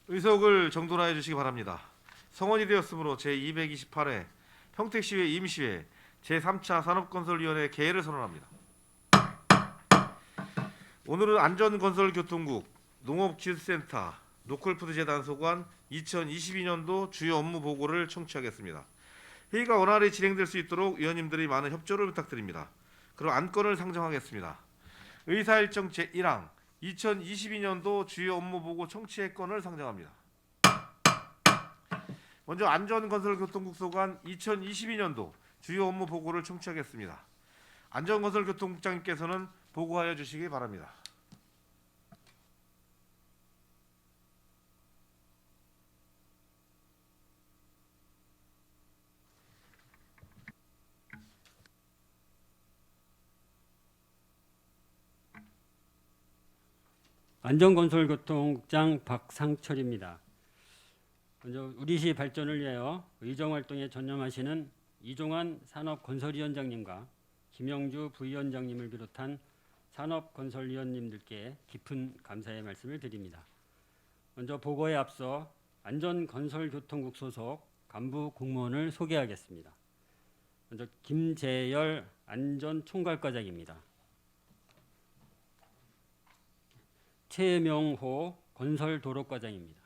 의석을 정돈하여 주시기 바랍니다. 성원이 되었으므로 제228회 평택시회 임시회 제3차 산업건설위원회 개회를 선언합니다. 오늘은 안전건설교통국, 농업기술센터, 노컬푸드재단 소관 2022년도 주요 업무 보고를 청취하겠습니다. 회의가 원활히 진행될 수 있도록 위원님들이 많은 협조를 부탁드립니다. 그럼 안건을 상정하겠습니다. 의사일정 제1항 2022년도 주요 업무 보고 청취의 건을 상정합니다. 먼저 안전건설교통국 소관 2022년도 주요 업무 보고를 청취하겠습니다. 안전건설교통국장님께서는 보고하여 주시기 바랍니다. 안전건설교통국장 박상철입니다. 먼저 우리시 발전을 위하여 의정활동에 전념하시는 이종환 산업건설위원장님과 김영주 부위원장님을 비롯한 산업건설위원님들께 깊은 감사의 말씀을 드립니다. 먼저 보고에 앞서 안전건설교통국 소속 간부 공무원을 소개하겠습니다. 먼저 김재열 안전총괄과장입니다. 최명호 건설도로과장입니다.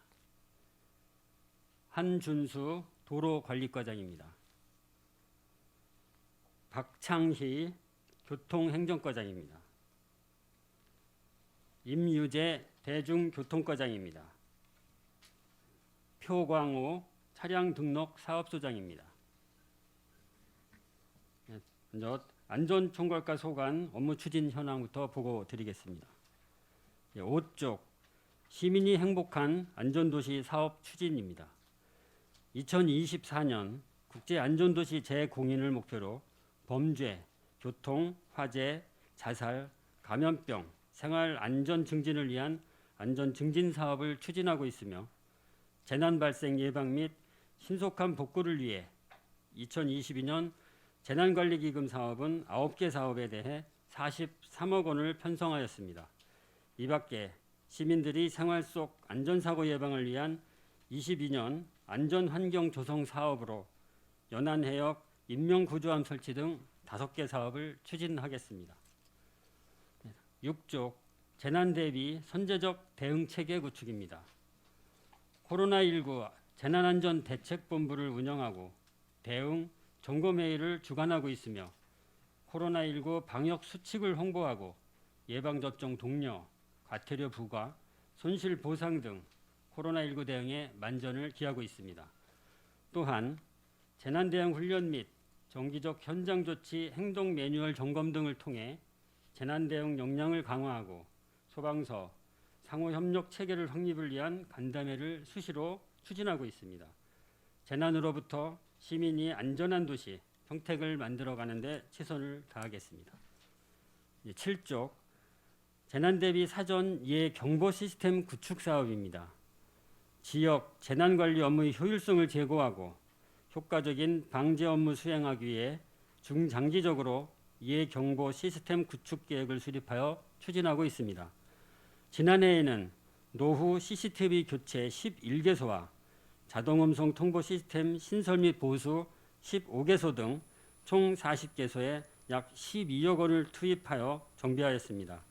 한준수 도로관리과장입니다. 박창희 교통행정과장입니다. 임유재 대중교통과장입니다. 표광호 차량등록사업소장입니다. 먼저 안전총괄과 소관 업무 추진 현황부터 보고 드리겠습니다. 5쪽 시민이 행복한 안전도시 사업 추진입니다. 2024년 국제안전도시 재공인을 목표로 범죄, 교통, 화재, 자살, 감염병, 생활안전 증진을 위한 안전증진 사업을 추진하고 있으며 재난 발생 예방 및 신속한 복구를 위해 2022년 재난관리기금 사업은 9개 사업에 대해 43억 원을 편성하였습니다. 이 밖에 시민들이 생활 속 안전사고 예방을 위한 22년 안전환경 조성 사업으로 연안해역 인명구조함 설치 등 5개 사업을 추진하겠습니다. 6쪽 재난 대비 선제적 대응 체계 구축입니다. 코로나19 재난안전대책본부를 운영하고 대응 점검회의를 주관하고 있으며 코로나19 방역 수칙을 홍보하고 예방접종 독려, 과태료 부과, 손실 보상 등 코로나19 대응에 만전을 기하고 있습니다. 또한 재난 대응 훈련 및 정기적 현장 조치 행동 매뉴얼 점검 등을 통해 재난 대응 역량을 강화하고 소방서 상호 협력 체계를 확립을 위한 간담회를 수시로 추진하고 있습니다. 재난으로부터 시민이 안전한 도시 평택을 만들어가는 데 최선을 다하겠습니다. 7쪽 재난 대비 사전 예 경보 시스템 구축 사업입니다. 지역 재난 관리 업무의 효율성을 제고하고 효과적인 방제 업무 수행하기 위해 중장기적으로 예 경보 시스템 구축 계획을 수립하여 추진하고 있습니다. 지난해에는 노후 CCTV 교체 11개소와 자동음성 통보 시스템 신설 및 보수 15개소 등 총 40개소에 약 12억 원을 투입하여 정비하였습니다.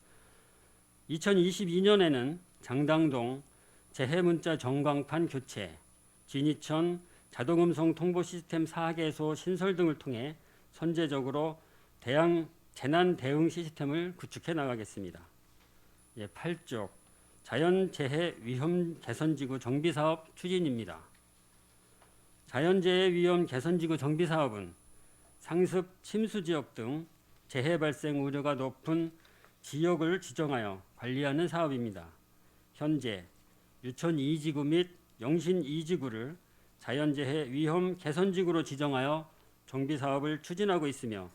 2022년에는 장당동 재해문자 전광판 교체, 진이천 자동음성 통보 시스템 4개소 신설 등을 통해 선제적으로 재난 대응 시스템을 구축해 나가겠습니다. 8쪽 자연재해 위험 개선지구 정비사업 추진입니다. 자연재해 위험 개선지구 정비사업은 상습 침수지역 등 재해 발생 우려가 높은 지역을 지정하여 관리하는 사업입니다. 현재 유천 2지구 및 영신 2지구를 자연재해 위험 개선지구로 지정하여 정비사업을 추진하고 있으며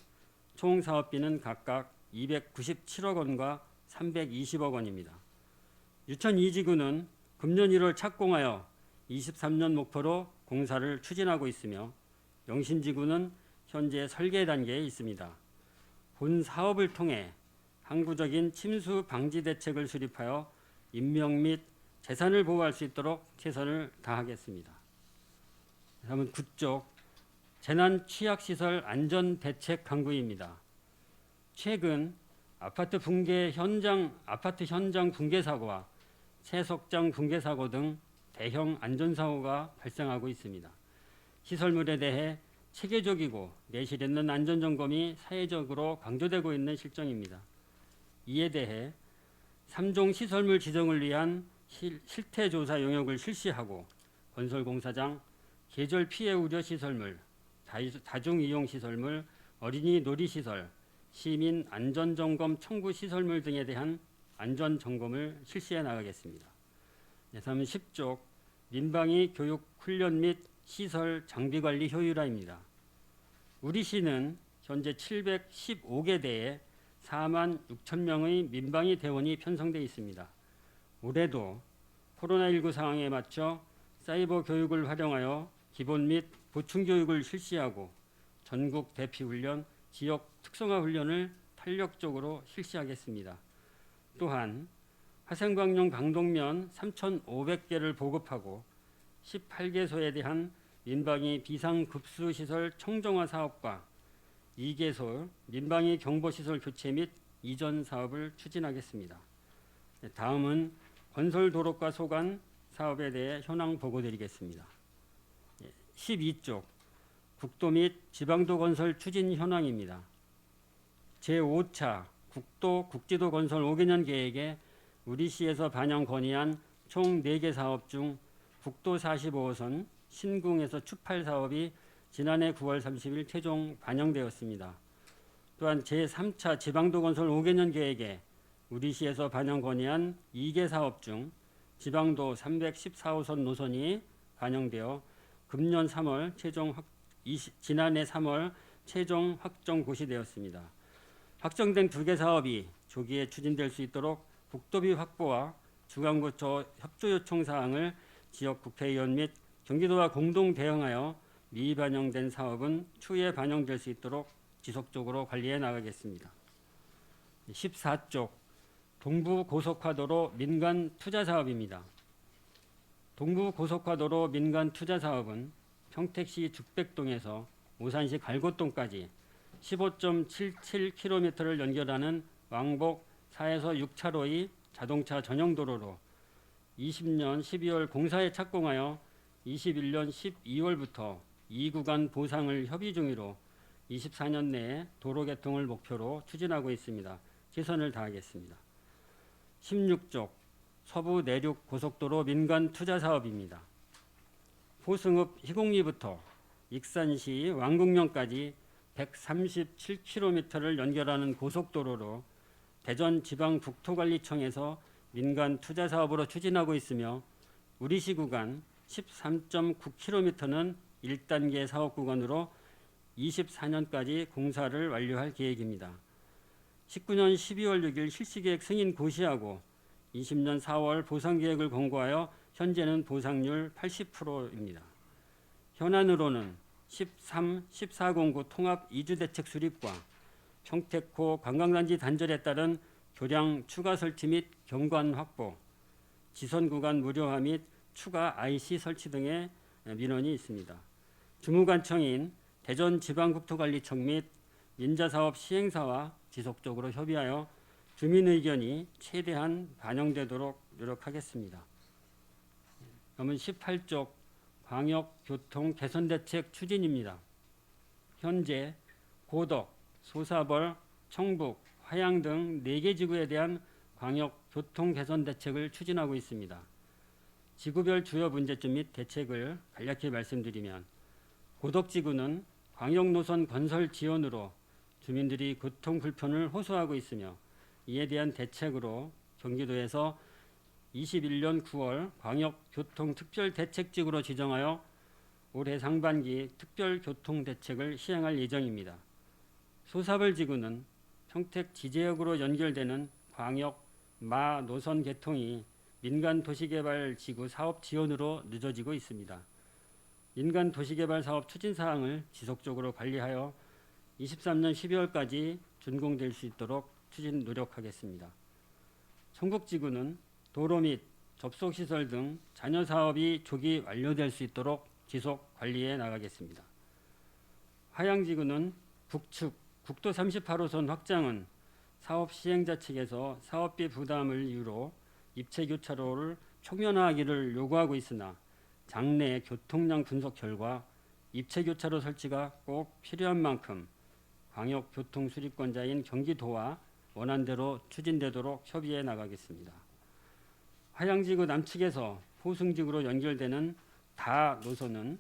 총 사업비는 각각 297억 원과 320억 원입니다. 유천 2지구는 금년 1월 착공하여 23년 목표로 공사를 추진하고 있으며 영신지구는 현재 설계 단계에 있습니다. 본 사업을 통해 항구적인 침수 방지 대책을 수립하여 인명 및 재산을 보호할 수 있도록 최선을 다하겠습니다. 다음은 9쪽 재난 취약시설 안전 대책 강구입니다. 최근 아파트 현장 붕괴 사고와 채석장 붕괴 사고 등 대형 안전사고가 발생하고 있습니다. 시설물에 대해 체계적이고 내실 있는 안전점검이 사회적으로 강조되고 있는 실정입니다. 이에 대해 3종 시설물 지정을 위한 실태조사 용역을 실시하고 건설공사장, 계절 피해 우려 시설물, 다중이용 시설물, 어린이 놀이시설, 시민 안전점검 청구 시설물 등에 대한 안전점검을 실시해 나가겠습니다. 다음은 10쪽 민방위 교육 훈련 및 시설 장비관리 효율화입니다. 우리 시는 현재 715개 대에 4만 6천 명의 민방위 대원이 편성되어 있습니다. 올해도 코로나19 상황에 맞춰 사이버 교육을 활용하여 기본 및 보충 교육을 실시하고 전국 대피 훈련, 지역 특성화 훈련을 탄력적으로 실시하겠습니다. 또한 화생방용 강동면 3,500개를 보급하고 18개소에 대한 민방위 비상급수시설 청정화 사업과 2개소 민방위 경보시설 교체 및 이전 사업을 추진하겠습니다. 다음은 건설도로가 소관 사업에 대해 현황 보고드리겠습니다. 12쪽 국도 및 지방도 건설 추진 현황입니다. 제5차 국도 국지도 건설 5개년 계획에 우리시에서 반영 건의한 총 4개 사업 중 국도 45호선 신궁에서 추팔 사업이 지난해 9월 30일 최종 반영되었습니다. 또한 제3차 지방도 건설 5개년 계획에 우리시에서 반영 건의한 2개 사업 중 지방도 314호선 노선이 반영되어 금년 3월 지난해 3월 최종 확정 고시되었습니다. 확정된 2개 사업이 조기에 추진될 수 있도록 국도비 확보와 중앙부처 협조 요청 사항을 지역 국회의원 및 경기도와 공동 대응하여 미반영된 사업은 추후에 반영될 수 있도록 지속적으로 관리해 나가겠습니다. 14쪽 동부고속화도로 민간 투자 사업입니다. 동부고속화도로 민간 투자 사업은 평택시 죽백동에서 오산시 갈곶동까지 15.77km를 연결하는 왕복 4에서 6차로의 자동차 전용 도로로 20년 12월 공사에 착공하여 21년 12월부터 2구간 보상을 협의 중이로 24년 내에 도로 개통을 목표로 추진하고 있습니다. 최선을 다하겠습니다. 16쪽 서부 내륙 고속도로 민간 투자 사업입니다. 포승읍 희곡리부터 익산시 왕궁면까지 137km를 연결하는 고속도로로 대전지방국토관리청에서 민간 투자 사업으로 추진하고 있으며 우리시 구간 13.9km는 1단계 사업 구간으로 24년까지 공사를 완료할 계획입니다. 19년 12월 6일 실시계획 승인 고시하고 20년 4월 보상계획을 공고하여 현재는 보상률 80%입니다. 현안으로는 13-1409 통합 이주대책 수립과 평택호 관광단지 단절에 따른 교량 추가 설치 및 경관 확보, 지선 구간 무료화 및 추가 IC 설치 등의 민원이 있습니다. 주무관청인 대전지방국토관리청 및 민자사업 시행사와 지속적으로 협의하여 주민 의견이 최대한 반영되도록 노력하겠습니다. 다음은 18쪽 광역교통 개선대책 추진입니다. 현재 고덕, 소사벌, 청북, 화양 등 4개 지구에 대한 광역교통 개선대책을 추진하고 있습니다. 지구별 주요 문제점 및 대책을 간략히 말씀드리면 고덕지구는 광역노선 건설 지원으로 주민들이 교통 불편을 호소하고 있으며 이에 대한 대책으로 경기도에서 21년 9월 광역교통특별대책지구로 지정하여 올해 상반기 특별교통대책을 시행할 예정입니다. 소사벌지구는 평택 지제역으로 연결되는 광역 마 노선 개통이 민간도시개발지구 사업 지원으로 늦어지고 있습니다. 민간도시개발 사업 추진사항을 지속적으로 관리하여 23년 12월까지 준공될 수 있도록 추진 노력하겠습니다. 청국지구는 도로 및 접속시설 등 잔여 사업이 조기 완료될 수 있도록 지속 관리해 나가겠습니다. 화양지구는 북측 국도 38호선 확장은 사업 시행자 측에서 사업비 부담을 이유로 입체교차로를 총연화하기를 요구하고 있으나 장내 교통량 분석 결과 입체교차로 설치가 꼭 필요한 만큼 광역교통수립권자인 경기도와 원안대로 추진되도록 협의해 나가겠습니다. 화양지구 남측에서 포승지구로 연결되는 다 노선은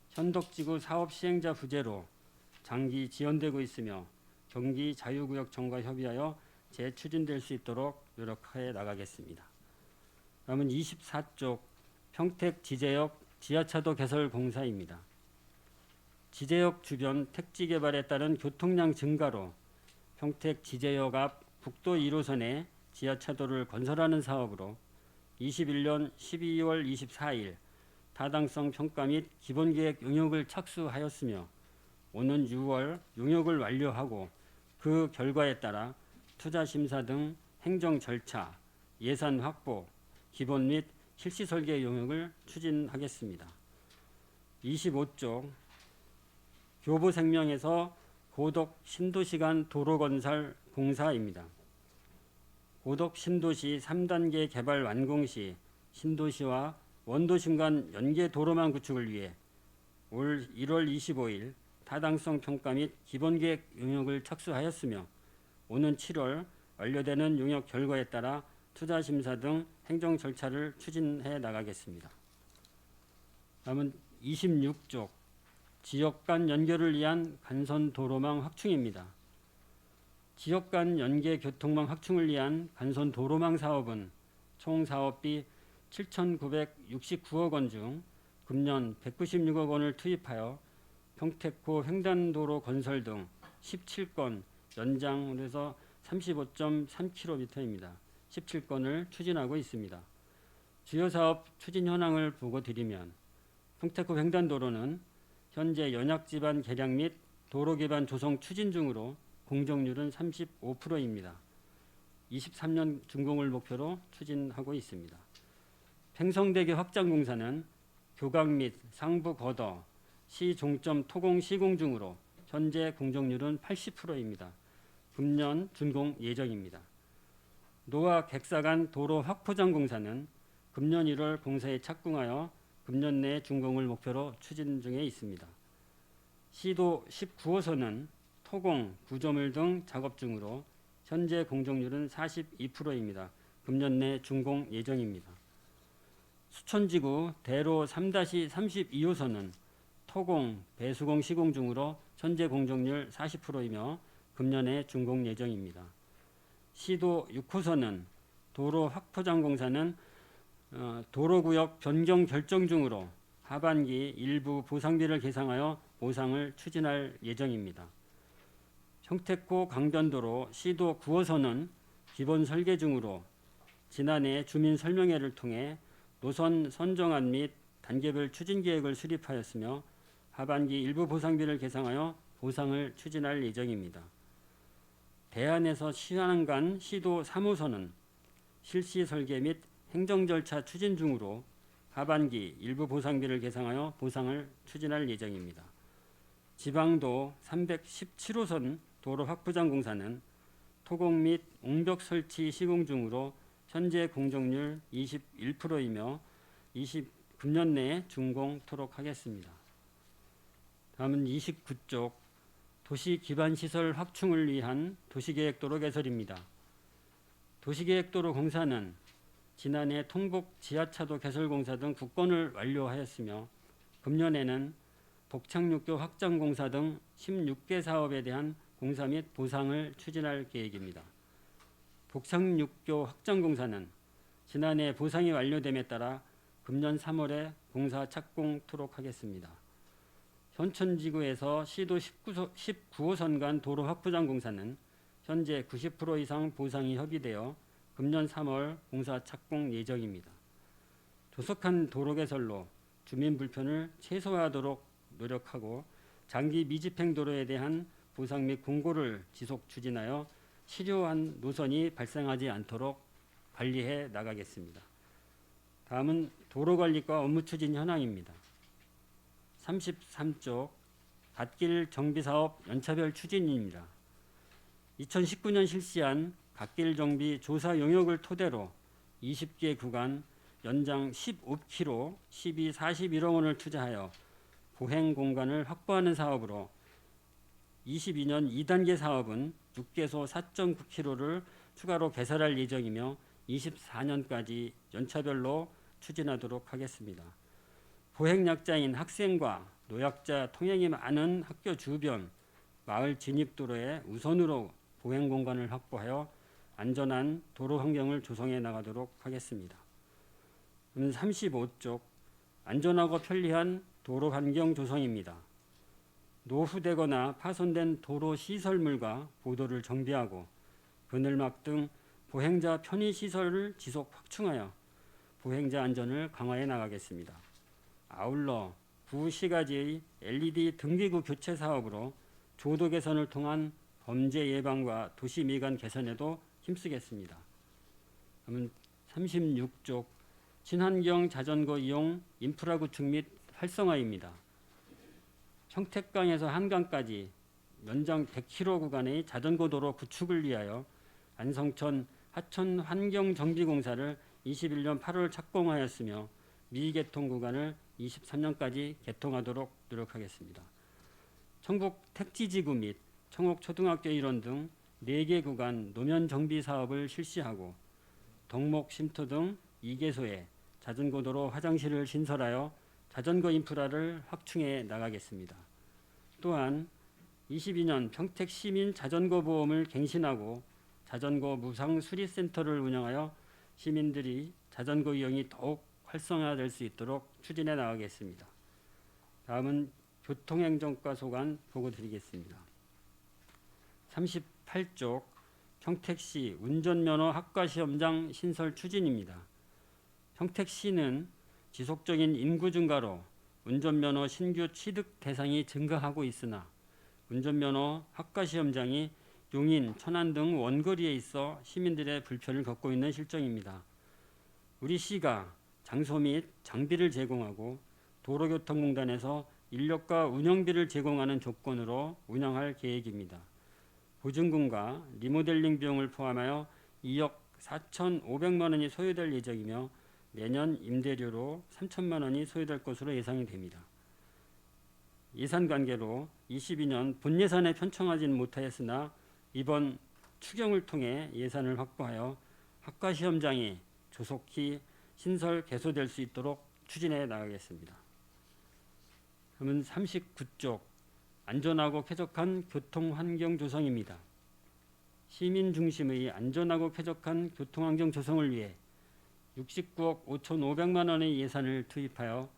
현덕지구 사업 시행자 부재로 장기 지연되고 있으며 경기 자유구역청과 협의하여 재추진될 수 있도록 노력해 나가겠습니다. 다음은 24쪽 평택 지제역 지하차도 개설 공사입니다. 지제역 주변 택지 개발에 따른 교통량 증가로 평택 지제역 앞 국도 1호선에 지하차도를 건설하는 사업으로 21년 12월 24일 타당성 평가 및 기본계획 용역을 착수하였으며 오는 6월 용역을 완료하고 그 결과에 따라 투자 심사 등 행정 절차, 예산 확보, 기본 및 실시 설계 용역을 추진하겠습니다. 25쪽 교보생명에서 고덕 신도시 간 도로 건설 공사입니다. 고덕 신도시 3단계 개발 완공 시 신도시와 원도심 간 연계 도로망 구축을 위해 올 1월 25일 타당성 평가 및 기본계획 용역을 착수하였으며 오는 7월 완료되는 용역 결과에 따라 투자 심사 등 행정 절차를 추진해 나가겠습니다. 다음은 26쪽 지역 간 연결을 위한 간선 도로망 확충입니다. 지역 간 연계 교통망 확충을 위한 간선 도로망 사업은 총 사업비 7,969억 원 중 금년 196억 원을 투입하여 평택호 횡단도로 건설 등 17건 연장해서 35.3km입니다. 17건을 추진하고 있습니다. 주요 사업 추진 현황을 보고 드리면 평택호 횡단도로는 현재 연약 지반 개량 및 도로 기반 조성 추진 중으로 공정률은 35%입니다. 23년 준공을 목표로 추진하고 있습니다. 팽성대교 확장 공사는 교각 및 상부 거더, 시 종점 토공 시공 중으로 현재 공정률은 80%입니다. 금년 준공 예정입니다. 노아 객사간 도로 확포장 공사는 금년 1월 공사에 착공하여 금년 내 준공을 목표로 추진 중에 있습니다. 시도 19호선은 토공, 구조물 등 작업 중으로 현재 공정률은 42%입니다. 금년 내 준공 예정입니다. 수천지구 대로 3-32호선은 토공, 배수공 시공 중으로 현재 공정률 40%이며 금년에 준공 예정입니다. 시도 6호선은 도로 확포장 공사는 도로구역 변경 결정 중으로 하반기 일부 보상비를 계상하여 보상을 추진할 예정입니다. 평택호 강변도로 시도 9호선은 기본 설계 중으로 지난해 주민 설명회를 통해 노선 선정안 및 단계별 추진 계획을 수립하였으며 하반기 일부 보상비를 계상하여 보상을 추진할 예정입니다. 대안에서 신안간 시도 3호선은 실시 설계 및 행정 절차 추진 중으로 하반기 일부 보상비를 계상하여 보상을 추진할 예정입니다. 지방도 317호선 도로 확보장 공사는 토공 및 옹벽 설치 시공 중으로 현재 공정률 21%이며 금년 내에 준공토록 하겠습니다. 다음은 29쪽 도시기반시설 확충을 위한 도시계획도로 개설입니다. 도시계획도로 공사는 지난해 통북 지하차도 개설 공사 등 9건을 완료하였으며 금년에는 복창육교 확장 공사 등 16개 사업에 대한 공사 및 보상을 추진할 계획입니다. 복창육교 확장 공사는 지난해 보상이 완료됨에 따라 금년 3월에 공사 착공토록 하겠습니다. 현천지구에서 시도 19호선 간 도로 확보장 공사는 현재 90% 이상 보상이 협의되어 금년 3월 공사 착공 예정입니다. 조속한 도로 개설로 주민 불편을 최소화하도록 노력하고 장기 미집행 도로에 대한 보상 및 공고를 지속 추진하여 실효한 노선이 발생하지 않도록 관리해 나가겠습니다. 다음은 도로관리과 업무 추진 현황입니다. 33쪽 갓길 정비사업 연차별 추진입니다. 2019년 실시한 갓길 정비 조사 용역을 토대로 20개 구간 연장 15km 41억 원을 투자하여 보행 공간을 확보하는 사업으로 22년 2단계 사업은 6개소 4.9km를 추가로 개설할 예정이며 24년까지 연차별로 추진하도록 하겠습니다. 보행약자인 학생과 노약자 통행이 많은 학교 주변 마을 진입도로에 우선으로 보행 공간을 확보하여 안전한 도로 환경을 조성해 나가도록 하겠습니다. 35쪽 안전하고 편리한 도로 환경 조성입니다. 노후되거나 파손된 도로 시설물과 보도를 정비하고 그늘막 등 보행자 편의 시설을 지속 확충하여 보행자 안전을 강화해 나가겠습니다. 아울러 구시가지의 LED 등기구 교체 사업으로 조도 개선을 통한 범죄 예방과 도시 미관 개선에도 힘쓰겠습니다. 다음은 36쪽 친환경 자전거 이용 인프라 구축 및 활성화입니다. 평택강에서 한강까지 연장 100km 구간의 자전거 도로 구축을 위하여 안성천 하천 환경정비공사를 21년 8월 착공하였으며 미개통 구간을 23년까지 개통하도록 노력하겠습니다. 청북 택지지구 및 청옥초등학교 일원 등 4개 구간 노면 정비 사업을 실시하고 덕목 쉼터 등 2개소에 자전거 도로 화장실을 신설하여 자전거 인프라를 확충해 나가겠습니다. 또한 22년 평택 시민 자전거 보험을 갱신하고 자전거 무상 수리센터를 운영하여 시민들이 자전거 이용이 더욱 활성화될 수 있도록 추진해 나가겠습니다. 다음은 교통행정과 소관 보고 드리겠습니다. 38쪽 평택시 운전면허 학과시험장 신설 추진입니다. 평택시는 지속적인 인구 증가로 운전면허 신규 취득 대상이 증가하고 있으나 운전면허 학과시험장이 용인, 천안 등 원거리에 있어 시민들의 불편을 겪고 있는 실정입니다. 우리 시가 장소 및 장비를 제공하고 도로교통공단에서 인력과 운영비를 제공하는 조건으로 운영할 계획입니다. 보증금과 리모델링 비용을 포함하여 2억 4,500만 원이 소요될 예정이며 내년 임대료로 3천만 원이 소요될 것으로 예상이 됩니다. 예산 관계로 22년 본 예산에 편성하지는 못하였으나 이번 추경을 통해 예산을 확보하여 학과시험장이 조속히 신설 개소될 수 있도록 추진해 나가겠습니다. 그러면 39쪽 안전하고 쾌적한 교통환경 조성입니다. 시민 중심의 안전하고 쾌적한 교통환경 조성을 위해 69억 5,500만 원의 예산을 투입하여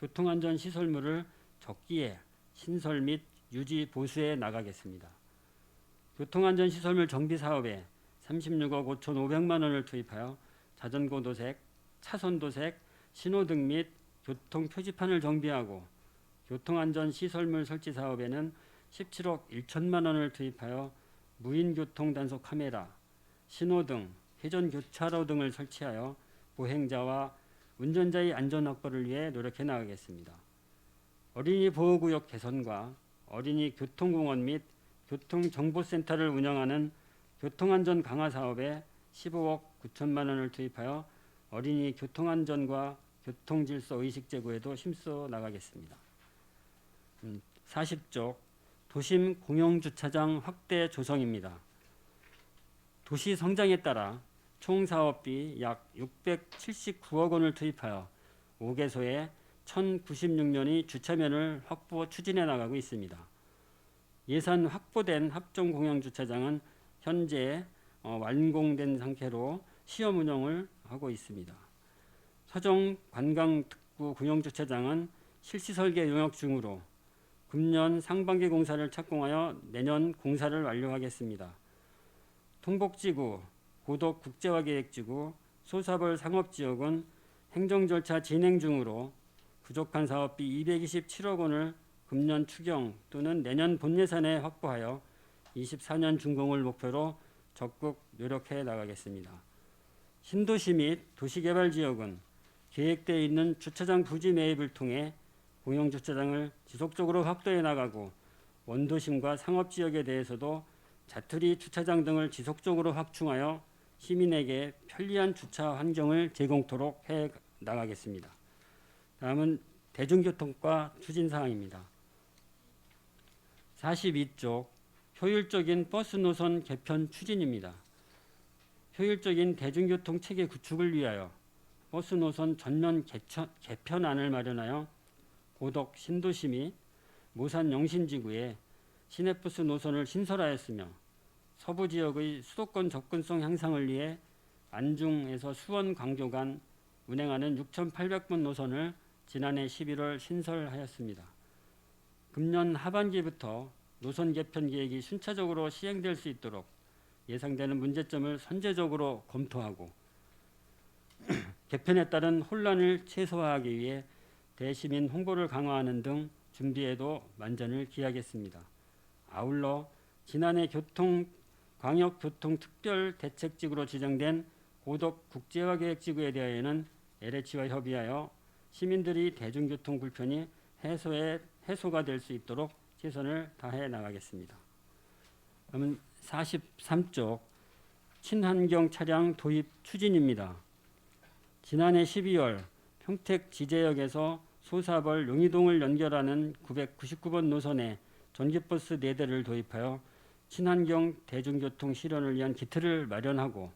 교통안전 시설물을 적기에 신설 및 유지 보수해 나가겠습니다. 교통안전 시설물 정비 사업에 36억 5,500만 원을 투입하여 자전거 도색, 차선 도색, 신호등 및 교통 표지판을 정비하고 교통안전 시설물 설치 사업에는 17억 1천만 원을 투입하여 무인 교통 단속 카메라, 신호등, 회전 교차로 등을 설치하여 보행자와 운전자의 안전 확보를 위해 노력해 나가겠습니다. 어린이 보호구역 개선과 어린이 교통공원 및 교통정보센터를 운영하는 교통안전 강화 사업에 15억 9천만 원을 투입하여 어린이 교통안전과 교통질서 의식 제고에도 힘써 나가겠습니다. 40쪽 도심 공용주차장 확대 조성입니다. 도시 성장에 따라 총 사업비 약 679억 원을 투입하여 5개소에 1,096년의 주차면을 확보 추진해 나가고 있습니다. 예산 확보된 합정 공영주차장은 현재 완공된 상태로 시험 운영을 하고 있습니다. 서정 관광특구 공영주차장은 실시 설계 용역 중으로 금년 상반기 공사를 착공하여 내년 공사를 완료하겠습니다. 통복지구, 고덕 국제화계획지구, 소사벌 상업지역은 행정 절차 진행 중으로 부족한 사업비 227억 원을 금년 추경 또는 내년 본 예산에 확보하여 24년 준공을 목표로 적극 노력해 나가겠습니다. 신도시 및 도시개발지역은 계획되어 있는 주차장 부지 매입을 통해 공영 주차장을 지속적으로 확대해 나가고 원도심과 상업지역에 대해서도 자투리 주차장 등을 지속적으로 확충하여 시민에게 편리한 주차 환경을 제공토록 해 나가겠습니다. 다음은 대중교통과 추진사항입니다. 42쪽 효율적인 버스 노선 개편 추진입니다. 효율적인 대중교통 체계 구축을 위하여 버스 노선 전면 개편안을 마련하여 고덕 신도시 및 모산 영신지구에 시내버스 노선을 신설하였으며 서부 지역의 수도권 접근성 향상을 위해 안중에서 수원 광교 간 운행하는 6,800번 노선을 지난해 11월 신설하였습니다. 금년 하반기부터 노선 개편 계획이 순차적으로 시행될 수 있도록 예상되는 문제점을 선제적으로 검토하고 개편에 따른 혼란을 최소화하기 위해 대시민 홍보를 강화하는 등 준비에도 만전을 기하겠습니다. 아울러 지난해 광역교통특별대책지구로 지정된 고덕 국제화계획지구에 대하여는 LH와 협의하여 시민들이 대중교통 불편이 해소가 될 수 있도록 최선을 다해 나가겠습니다. 그러면 43쪽 친환경 차량 도입 추진입니다. 지난해 12월 평택 지제역에서 소사벌 용이동을 연결하는 999번 노선에 전기버스 4대를 도입하여 친환경 대중교통 실현을 위한 기틀을 마련하고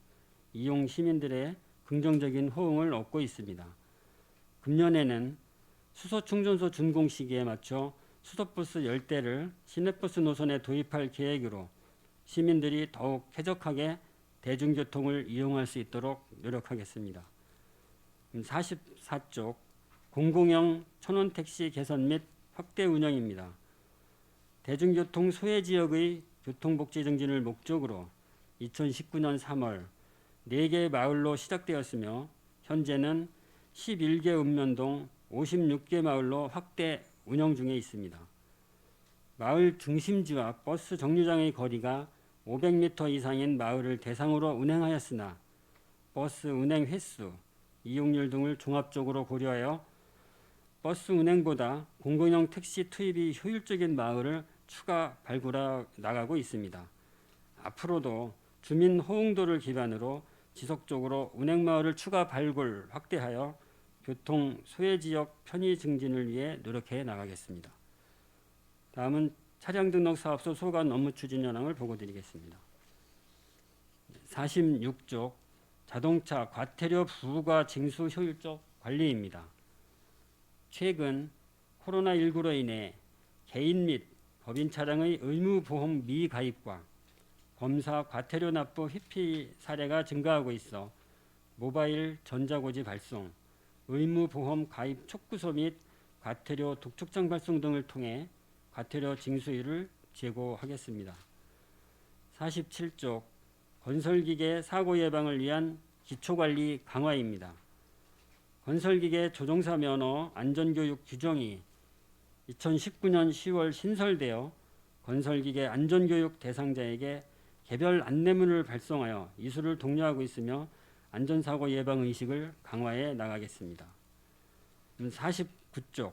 이용 시민들의 긍정적인 호응을 얻고 있습니다. 금년에는 수소충전소 준공 시기에 맞춰 수소버스 10대를 시내버스 노선에 도입할 계획으로 시민들이 더욱 쾌적하게 대중교통을 이용할 수 있도록 노력하겠습니다. 44쪽 공공형 천원택시 개선 및 확대 운영입니다. 대중교통 소외지역의 교통복지 증진을 목적으로 2019년 3월 4개 마을로 시작되었으며 현재는 11개 읍면동 56개 마을로 확대 운영 중에 있습니다. 마을 중심지와 버스 정류장의 거리가 500m 이상인 마을을 대상으로 운행하였으나 버스 운행 횟수, 이용률 등을 종합적으로 고려하여 버스 운행보다 공공형 택시 투입이 효율적인 마을을 추가 발굴해 나가고 있습니다. 앞으로도 주민 호응도를 기반으로 지속적으로 운행마을을 추가 발굴, 확대하여 교통 소외지역 편의 증진을 위해 노력해 나가겠습니다. 다음은 차량 등록 사업소 소관 업무 추진 현황을 보고드리겠습니다. 46쪽 자동차 과태료 부과 징수 효율적 관리입니다. 최근 코로나19로 인해 개인 및 법인 차량의 의무보험 미가입과 검사 과태료 납부 회피 사례가 증가하고 있어 모바일 전자고지 발송, 의무보험 가입 촉구서 및 과태료 독촉장 발송 등을 통해 과태료 징수율을 제고하겠습니다. 47쪽 건설기계 사고 예방을 위한 기초관리 강화입니다. 건설기계 조종사 면허 안전교육 규정이 2019년 10월 신설되어 건설기계 안전교육 대상자에게 개별 안내문을 발송하여 이수를 독려하고 있으며 안전사고 예방 의식을 강화해 나가겠습니다. 49쪽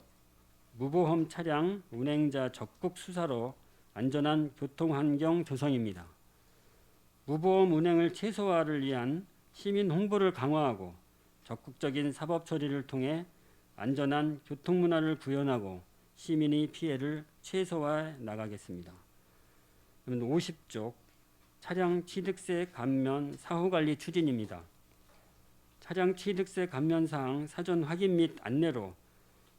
무보험 차량 운행자 적극 수사로 안전한 교통환경 조성입니다. 무보험 운행을 최소화를 위한 시민 홍보를 강화하고 적극적인 사법 처리를 통해 안전한 교통문화를 구현하고 시민의 피해를 최소화해 나가겠습니다. 50쪽 차량 취득세 감면 사후관리 추진입니다. 차량 취득세 감면 사항 사전 확인 및 안내로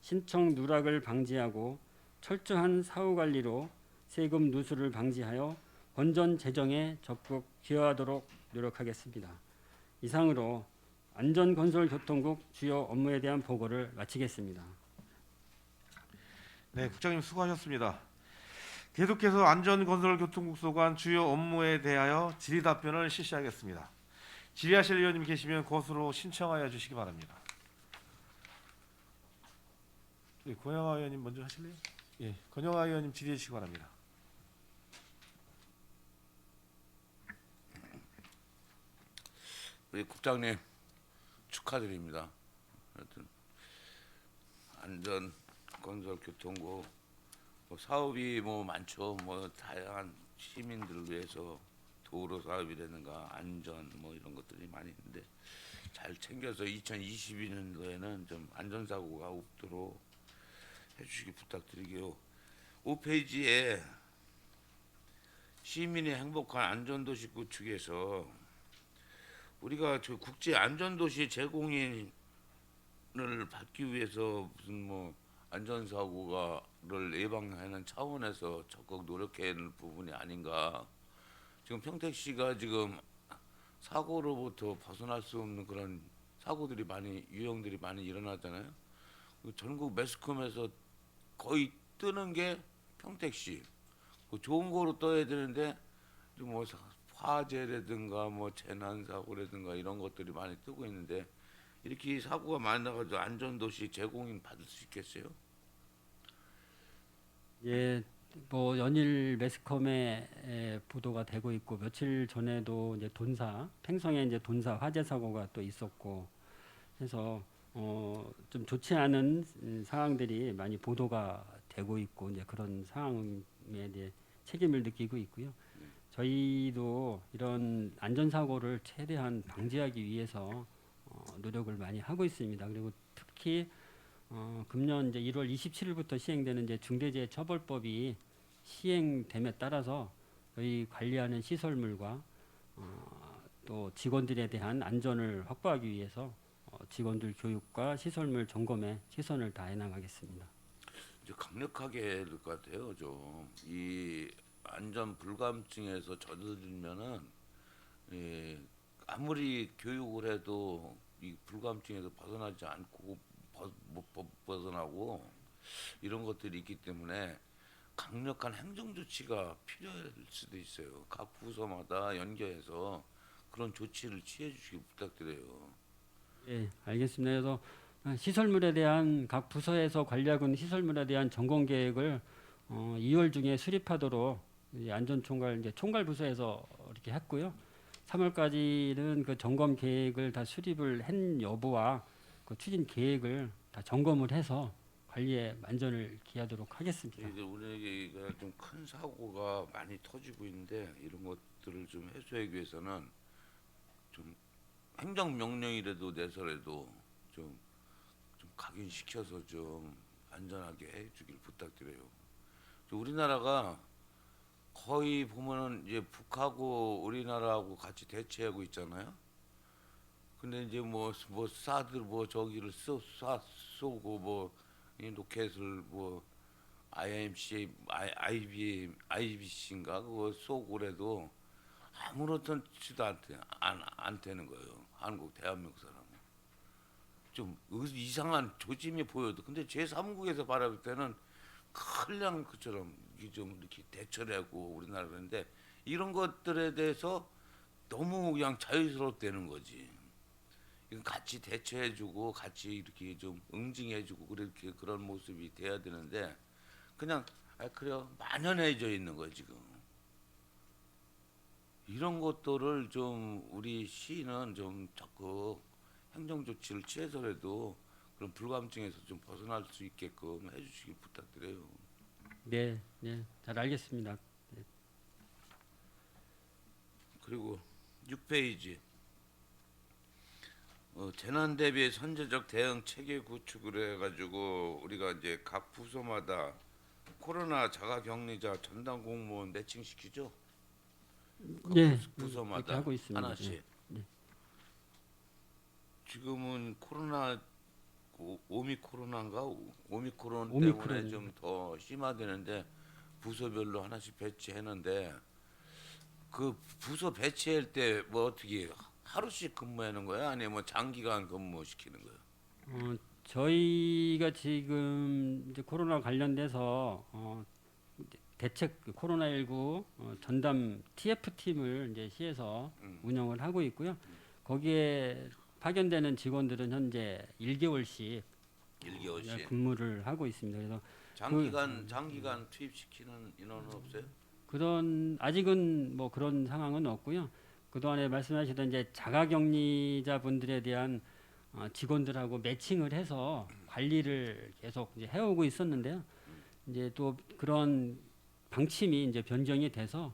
신청 누락을 방지하고 철저한 사후관리로 세금 누수를 방지하여 건전 재정에 적극 기여하도록 노력하겠습니다. 이상으로 안전건설교통국 주요 업무에 대한 보고를 마치겠습니다. 네, 국장님 수고하셨습니다. 계속해서 안전건설교통국 소관 주요 업무에 대하여 질의답변을 실시하겠습니다. 질의하실 의원님 계시면 것으로 신청하여 주시기 바랍니다. 권영하 의원님 먼저 하실래요? 예, 권영하 의원님 질의해 주시기 바랍니다. 우리 국장님 축하드립니다. 하여튼 안전 건설 교통국 뭐 사업이 뭐 많죠. 뭐 다양한 시민들을 위해서 도로 사업이라든가 안전 뭐 이런 것들이 많이 있는데 잘 챙겨서 2022년도에는 좀 안전사고가 없도록 해주시기 부탁드리고요. 5페이지에 시민의 행복한 안전도시 구축에서 우리가 저 국제 안전도시 제공인을 받기 위해서 무슨 뭐 안전사고가를 예방하는 차원에서 적극 노력해야 하는 부분이 아닌가. 지금 평택시가 지금 사고로부터 벗어날 수 없는 그런 사고들이 많이 유형들이 많이 일어나잖아요. 전국 매스컴에서 거의 뜨는 게 평택시. 좋은 거로 떠야 되는데 뭐 화재라든가 뭐 재난 사고라든가 이런 것들이 많이 뜨고 있는데 이렇게 사고가 많이 나가지고 안전도시 제공인 받을 수 있겠어요? 예, 뭐 연일 매스컴에 보도가 되고 있고 며칠 전에도 이제 팽성에 이제 돈사 화재 사고가 또 있었고 해서 좀 좋지 않은 상황들이 많이 보도가 되고 있고 이제 그런 상황에 대해 책임을 느끼고 있고요. 저희도 이런 안전사고를 최대한 방지하기 위해서 노력을 많이 하고 있습니다. 그리고 특히 금년 이제 1월 27일부터 시행되는 이제 중대재해처벌법이 시행됨에 따라서 저희 관리하는 시설물과 또 직원들에 대한 안전을 확보하기 위해서 직원들 교육과 시설물 점검에 최선을 다해 나가겠습니다. 이제 강력하게 해야 될 것 같아요. 좀 이 안전 불감증에서 젖어들면은 아무리 교육을 해도 이 불감증에서 벗어나지 않고 못 벗어나고 이런 것들이 있기 때문에 강력한 행정 조치가 필요할 수도 있어요. 각 부서마다 연계해서 그런 조치를 취해 주시기 부탁드려요. 예, 알겠습니다. 그래서 시설물에 대한 각 부서에서 관리하고 있는 시설물에 대한 점검 계획을 2월 중에 수립하도록 이 안전총괄 이제 총괄 부서에서 이렇게 했고요. 3월까지는 그 점검 계획을 다 수립을 한 여부와 그 추진 계획을 다 점검을 해서 관리에 만전을 기하도록 하겠습니다. 이제 우리가 좀 큰 사고가 많이 터지고 있는데 이런 것들을 좀 해소하기 위해서는 좀 행정 명령이라도 내서라도 좀 각인시켜서 좀 안전하게 해주길 부탁드려요. 우리나라가 거의 보면은 이제 북하고 우리나라하고 같이 대치하고 있잖아요. 근데 이제 뭐 사들 뭐 저기를 쏘고 뭐 이 로켓을 뭐 IBC인가 그거 쏘고 그래도 아무렇지도 안 되는 거예요. 한국 대한민국 사람은 좀 이상한 조짐이 보여도 근데 제3국에서 바라볼 때는 큰일 것처럼 이게 좀 이렇게 대처를 하고 우리나라 그런데 이런 것들에 대해서 너무 그냥 자유스럽다는 거지. 이건 같이 대처해주고 같이 이렇게 좀 응징해주고 그렇게 그런 모습이 돼야 되는데 그냥 그래요 만연해져 있는 거예요 지금. 이런 것들을 좀 우리 시는 좀 적극 행정 조치를 취해서라도 그런 불감증에서 좀 벗어날 수 있게끔 해주시기 부탁드려요. 네, 네, 잘 알겠습니다. 그리고 6페이지 재난 대비 선제적 대응 체계 구축을 해가지고 우리가 이제 각 부서마다 코로나 자가격리자 전담 공무원 매칭시키죠. 각 예, 부서마다 그렇게 하고 있습니다. 하나씩. 예, 네. 지금은 코로나 오미크론인가 오미크론 오미크론. 때문에 좀 더 심화되는데 부서별로 하나씩 배치했는데 그 부서 배치할 때 뭐 어떻게 하루씩 근무하는 거야? 아니면 뭐 장기간 근무시키는 거야? 저희가 지금 이제 코로나 관련돼서 이제 대책 코로나19 전담 TF 팀을 이제 시에서 운영을 하고 있고요. 거기에 파견되는 직원들은 현재 1개월씩 1개월씩. 근무를 하고 있습니다. 그래서 장기간 투입시키는 인원은 없어요? 그런 아직은 뭐 그런 상황은 없고요. 그동안에 말씀하시던 이제 자가격리자 분들에 대한 직원들하고 매칭을 해서 관리를 계속 이제 해오고 있었는데요. 이제 또 그런 방침이 이제 변경이 돼서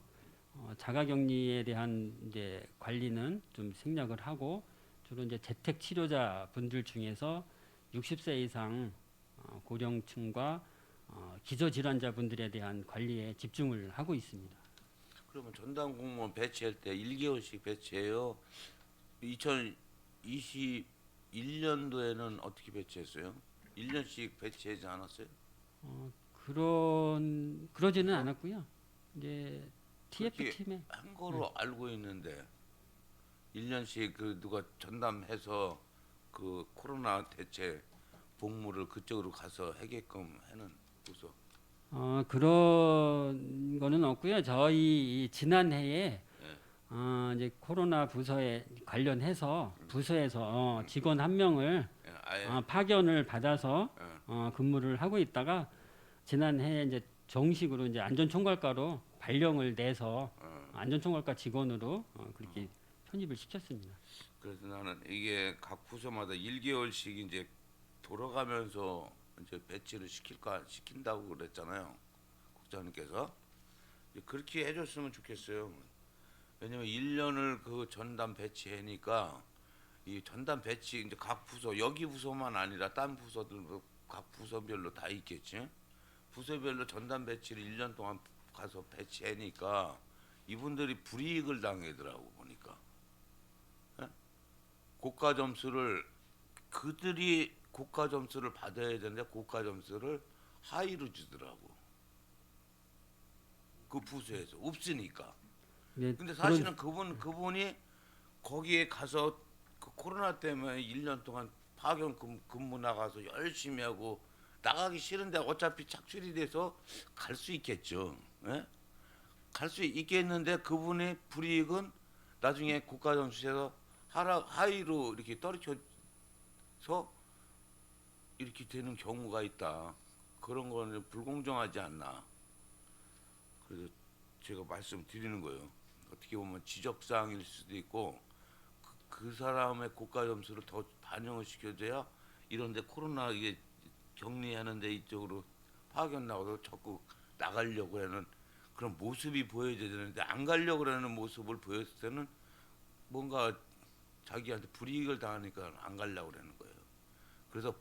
자가격리에 대한 이제 관리는 좀 생략을 하고 주로 이제 재택 치료자 분들 중에서 60세 이상 고령층과 기저질환자 분들에 대한 관리에 집중을 하고 있습니다. 그러면 전담 공무원 배치할 때 1개월씩 배치해요. 2021년도에는 어떻게 배치했어요? 1년씩 배치하지 않았어요? 그러지는 않았고요. 이제 TF 그렇게 팀에 한 거로 알고 있는데 1년씩 그 누가 전담해서 그 코로나 대체 복무를 그쪽으로 가서 하게끔 하는 부서. 그런 거는 없고요. 저희 지난해에 이제 코로나 부서에 관련해서 부서에서 직원 한 명을 예, 아예 파견을 받아서 예. 근무를 하고 있다가 지난해 이제 정식으로 이제 안전총괄과로 발령을 내서 안전총괄과 직원으로 그렇게 편입을 시켰습니다. 그래서 나는 이게 각 부서마다 1개월씩 이제 돌아가면서 이제 배치를 시킨다고 그랬잖아요. 국장님께서 이제 그렇게 해줬으면 좋겠어요. 왜냐면 1년을 그 전담 배치하니까 이 전담 배치 이제 각 부서 여기 부서만 아니라 딴 부서들도 각 부서별로 다 있겠지. 부서별로 전담 배치를 1년 동안 가서 배치하니까 이분들이 불이익을 당하더라고 보니까. 예? 고가 점수를 그들이 고가 점수를 받아야 되는데 고가 점수를 하위로 주더라고. 그 부서에서 없으니까. 네, 근데 사실은 그분이 거기에 가서 그 코로나 때문에 1년 동안 파견 근무 나가서 열심히 하고 나가기 싫은데 어차피 착출이 돼서 갈 수 있겠죠. 예? 갈 수 있겠는데 그분의 불이익은 나중에 국가 점수에서 하위로 이렇게 떨어져서 이렇게 되는 경우가 있다. 그런 거는 불공정하지 않나. 그래서 제가 말씀드리는 거예요. 어떻게 보면 지적사항일 수도 있고 그 사람의 고가 점수를 더 반영을 시켜줘야 이런데 코로나 이게 격리하는데 이쪽으로 파견 나가서 적극 나가려고 하는 그런 모습이 보여져야 되는데 안 가려고 하는 모습을 보였을 때는 뭔가 자기한테 불이익을 당하니까 안 가려고 하는 거예요. 그래서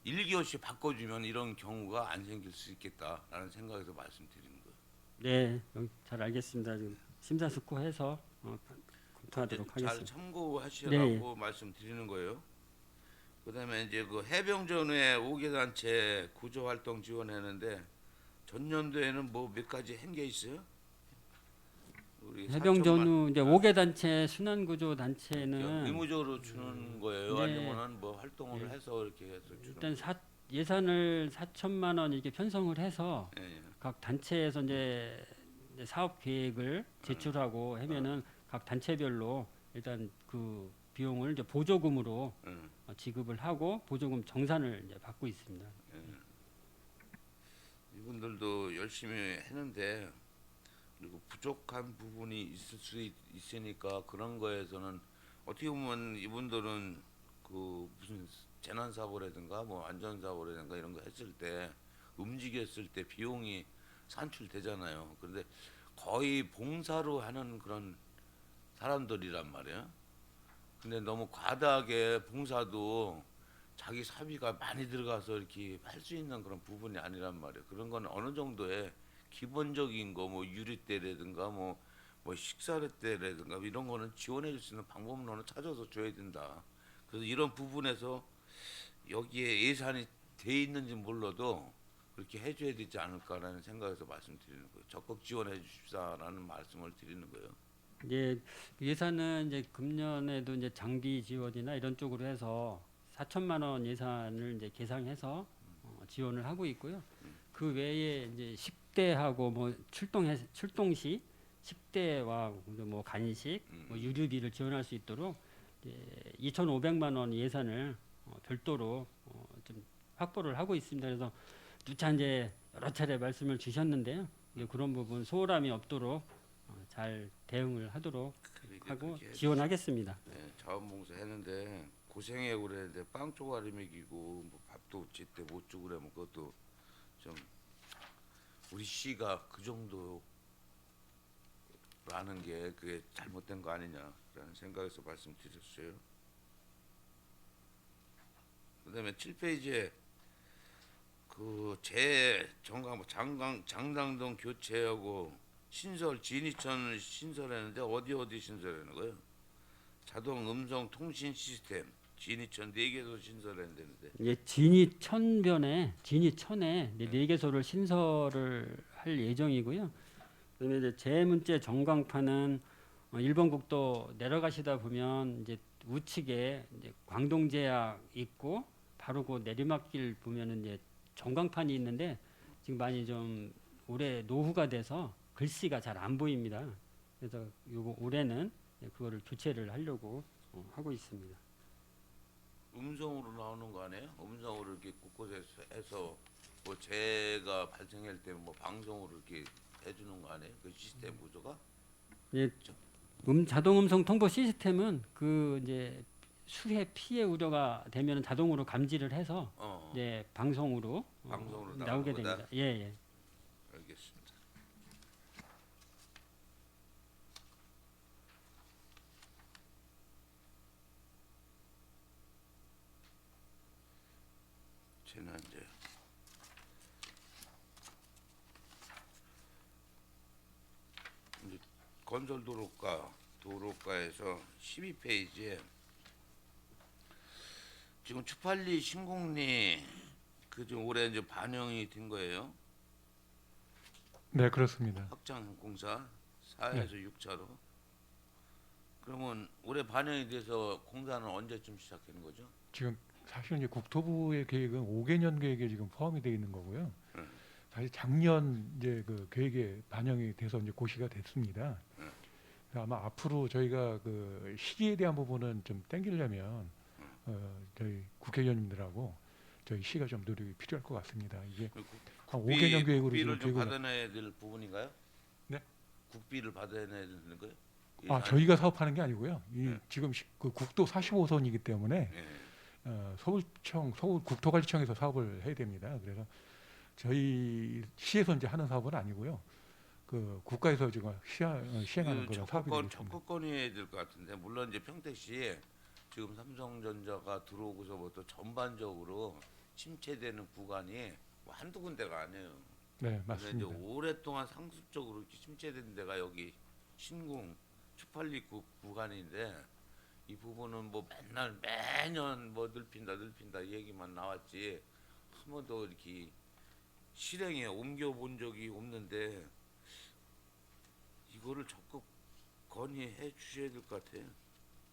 1개월씩 바꿔주면 이런 경우가 안 생길 수 있겠다라는 생각에서 말씀드리는 거예요. 네, 잘 알겠습니다. 지금 심사숙고해서 검토하도록 잘 하겠습니다. 참고하시라고 말씀드리는 거예요. 그다음에 이제 그 해병전후에 5개 단체 구조 활동 지원했는데 전년도에는 뭐 몇 가지 한 게 있어요? 우리 해병 4천만 전후 이제 5개 단체 순환 구조 단체는 의무적으로 주는 거예요? 네. 아니면은 뭐 활동을 네. 해서 이렇게 해서 주는 일단 거예요? 예산을 4천만 원 이렇게 편성을 해서 예, 예. 각 단체에서 이제 사업 계획을 제출하고 하면은 각 단체별로 일단 그 비용을 이제 보조금으로 지급을 하고 보조금 정산을 이제 받고 있습니다. 이분들도 열심히 했는데 그리고 부족한 부분이 있을 수 있으니까 그런 거에서는 어떻게 보면 이분들은 그 무슨 재난 사고라든가 뭐 안전 사고라든가 이런 거 했을 때 움직였을 때 비용이 산출되잖아요. 그런데 거의 봉사로 하는 그런 사람들이란 말이에요. 근데 너무 과다하게 봉사도 자기 사비가 많이 들어가서 이렇게 할 수 있는 그런 부분이 아니란 말이에요. 그런 건 어느 정도의 기본적인 거 뭐 유리대라든가 뭐 식사료대라든가 이런 거는 지원해 줄 수 있는 방법론을 찾아서 줘야 된다. 그래서 이런 부분에서 여기에 예산이 돼 있는지 몰라도 그렇게 해줘야 되지 않을까라는 생각에서 말씀드리는 거예요. 적극 지원해 주십사라는 말씀을 드리는 거예요. 이제 예산은 이제 금년에도 이제 장비 지원이나 이런 쪽으로 해서 4천만 원 예산을 이제 계상해서 지원을 하고 있고요. 그 외에 이제 식대하고 뭐 출동시 식대와 뭐 간식, 뭐 유류비를 지원할 수 있도록 이제 2,500만 원 예산을 별도로 좀 확보를 하고 있습니다. 그래서 누차 이제 여러 차례 말씀을 주셨는데요. 이제 그런 부분 소홀함이 없도록 잘 대응을 하도록 그러니까 하고 그게 지원하겠습니다. 자원봉사 했는데 고생해 그랬는데 빵 쪼가리 먹이고 뭐 밥도 제때 못 주고 그러면 그것도 좀 우리 시가 그 정도라는 게 그게 잘못된 거 아니냐라는 생각에서 말씀드렸어요. 그다음에 7페이지에 그 재정강 장당동 교체하고 신설 진이천 신설했는데 어디 신설하는 거예요? 자동 음성 통신 시스템 진이천 4개소 신설했는데 예, 진이천에 네 개소를 신설을 할 예정이고요. 그다음에 이제 제문제 전광판은 일본 국도 내려가시다 보면 이제 우측에 이제 광동제약 있고 바로 그 내리막길 보면은 이제 전광판이 있는데 지금 많이 좀 올해 노후가 돼서 글씨가 잘 안 보입니다. 그래서 요거 올해는 그거를 교체를 하려고 하고 있습니다. 음성으로 나오는 거 아니에요? 음성으로 이렇게 곳곳에서 해서 뭐 재해가 발생할 때 뭐 방송으로 이렇게 해주는 거 아니에요? 그 시스템 구조가? 예, 자동 음성 통보 시스템은 그 이제 수해 피해 우려가 되면 자동으로 감지를 해서 이제 방송으로 방송으로 나오게 나오는 거다? 됩니다. 예, 예. 알겠습니다. 재난제 이제 도로가에서 12페이지에 지금 추팔리 신공리 그 지금 올해 이제 반영이 된 거예요. 네, 그렇습니다. 확장 공사 4에서 6차로. 그러면 올해 반영이 돼서 공사는 언제쯤 시작하는 거죠? 지금 사실 이제 국토부의 계획은 5개년 계획에 지금 포함이 되어 있는 거고요. 사실 작년 이제 그 계획에 반영이 돼서 이제 고시가 됐습니다. 그래서 아마 앞으로 저희가 그 시기에 대한 부분은 좀 땡기려면 저희 국회의원님들하고 저희 시가 좀 노력이 필요할 것 같습니다. 이게 한 5개년 계획으로 국비를 지금 좀 계획을 받아내야 될 부분인가요? 네? 국비를 받아내야 되는 거예요? 저희가 사업하는 게 아니고요. 네. 지금 그 국도 45선이기 때문에 서울청 서울국토관리청에서 사업을 해야 됩니다. 그래서 저희 시에서 이제 하는 사업은 아니고요. 그 국가에서 지금 시행하는 그런 사업이 되겠습니다. 적극건의해야 될 것 같은데 물론 이제 평택시에 지금 삼성전자가 들어오고서부터 전반적으로 침체되는 구간이 뭐 한두 군데가 아니에요. 네, 근데 이제 맞습니다. 오랫동안 상습적으로 이렇게 침체된 데가 여기 신궁 추팔리 구간인데 이 부분은 뭐 매년 뭐 넓힌다 얘기만 나왔지 한 번도 이렇게 실행에 옮겨본 적이 없는데 이거를 적극 건의해 주셔야 될 것 같아요.